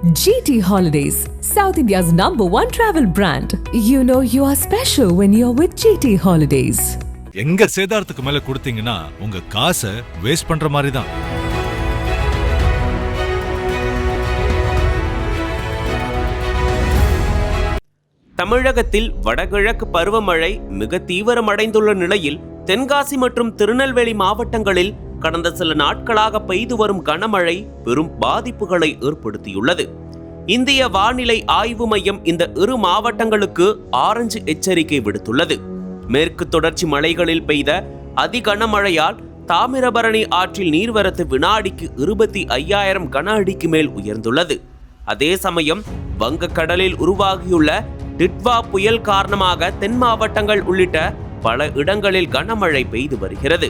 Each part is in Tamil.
GT Holidays, South India's #1 travel brand. You know you are special when you're with GT Holidays. எங்க சேதாரத்துக்கு மேல கொடுத்தீங்கன்னா உங்க காசை வேஸ்ட் பண்ற மாதிரி தான். தமிழகத்தில் வடகிழக்கு பருவமழை மிக தீவிரமடைந்துள்ள நிலையில் தென்காசி மற்றும் திருநெல்வேலி மாவட்டங்களில் கடந்த சில நாட்களாக பெய்து வரும் கனமழை பெரும் பாதிப்புகளை ஏற்படுத்தியுள்ளது. இந்திய வானிலை ஆய்வு மையம் இந்த இரு மாவட்டங்களுக்கு ஆரஞ்சு எச்சரிக்கை விடுத்துள்ளது. மேற்கு தொடர்ச்சி மலைகளில் பெய்த அதிகனமழையால் தாமிரபரணி ஆற்றில் நீர்வரத்து வினாடிக்கு 25,000 கன அடிக்கு மேல் உயர்ந்துள்ளது. அதே சமயம் வங்கக்கடலில் உருவாகியுள்ள டிட்வா புயல் காரணமாக தென் மாவட்டங்கள் உள்ளிட்ட பல இடங்களில் கனமழை பெய்து வருகிறது.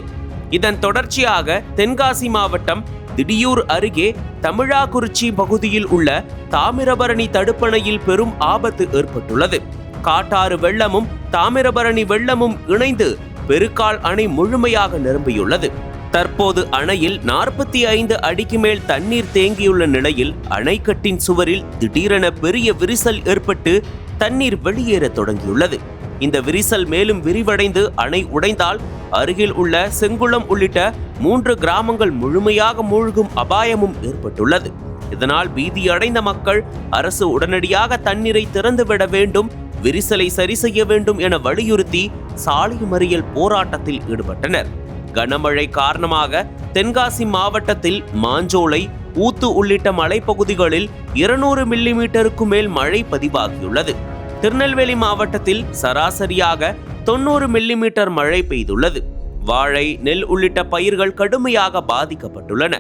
இதன் தொடர்ச்சியாக தென்காசி மாவட்டம் திடியூர் அருகே தமிழாக்குறிச்சி பகுதியில் உள்ள தாமிரபரணி தடுப்பணையில் பெரும் ஆபத்து ஏற்பட்டுள்ளது. காட்டாறு வெள்ளமும் தாமிரபரணி வெள்ளமும் இணைந்து பெருக்கால் அணை முழுமையாக நிரம்பியுள்ளது. தற்போது அணையில் 45 அடிக்கு மேல் தண்ணீர் தேங்கியுள்ள நிலையில் அணைக்கட்டின் சுவரில் திடீரென பெரிய விரிசல் ஏற்பட்டு தண்ணீர் வெளியேற தொடங்கியுள்ளது. இந்த விரிசல் மேலும் விரிவடைந்து அணை உடைந்தால் அருகில் உள்ள செங்குளம் உள்ளிட்ட 3 கிராமங்கள் முழுமையாக மூழ்கும் அபாயமும் ஏற்பட்டுள்ளது. இதனால் பீதியடைந்த மக்கள் அரசு உடனடியாக தண்ணீரை திறந்துவிட வேண்டும், விரிசலை சரி செய்ய வேண்டும் என வலியுறுத்தி சாலை மறியல் போராட்டத்தில் ஈடுபட்டனர். கனமழை காரணமாக தென்காசி மாவட்டத்தில் மாஞ்சோலை, ஊத்து உள்ளிட்ட மலைப்பகுதிகளில் 200 மில்லிமீட்டருக்கு மேல் மழை பதிவாகியுள்ளது. திருநெல்வேலி மாவட்டத்தில் சராசரியாக 90 மில்லிமீட்டர் மழை பெய்துள்ளது. வாழை, நெல் உள்ளிட்ட பயிர்கள் கடுமையாக பாதிக்கப்பட்டுள்ளன.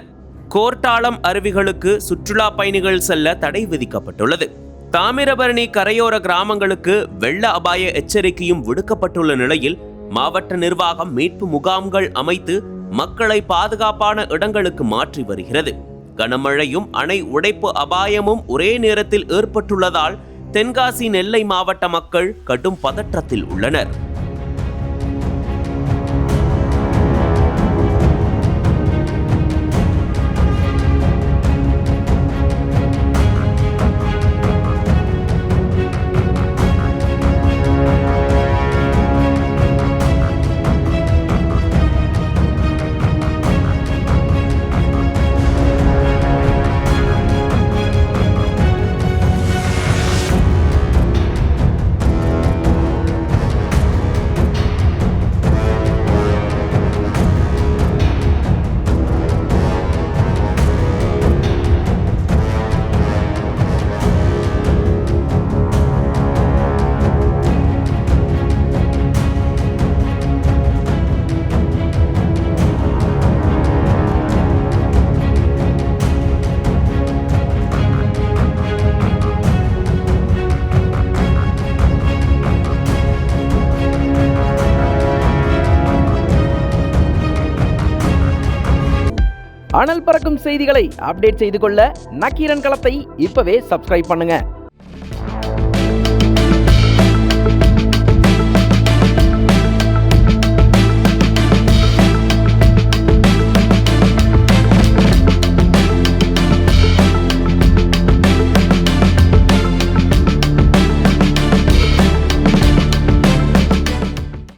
கோர்ட்டாளம் அருவிகளுக்கு சுற்றுலா பயணிகள் செல்ல தடை விதிக்கப்பட்டுள்ளது. தாமிரபரணி கரையோர கிராமங்களுக்கு வெள்ள அபாய எச்சரிக்கையும் விடுக்கப்பட்டுள்ள நிலையில் மாவட்ட நிர்வாகம் மீட்பு முகாம்கள் அமைத்து மக்களை பாதுகாப்பான இடங்களுக்கு மாற்றி வருகிறது. கனமழையும் அணை உடைப்பு அபாயமும் ஒரே நேரத்தில் ஏற்பட்டுள்ளதால் தென்காசி, நெல்லை மாவட்ட மக்கள் கடும் பதற்றத்தில் உள்ளனர். அனல் பறக்கும் செய்திகளை அப்டேட் செய்து கொள்ள நக்கீரன் களத்தை இப்பவே சப்ஸ்கிரைப் பண்ணுங்க.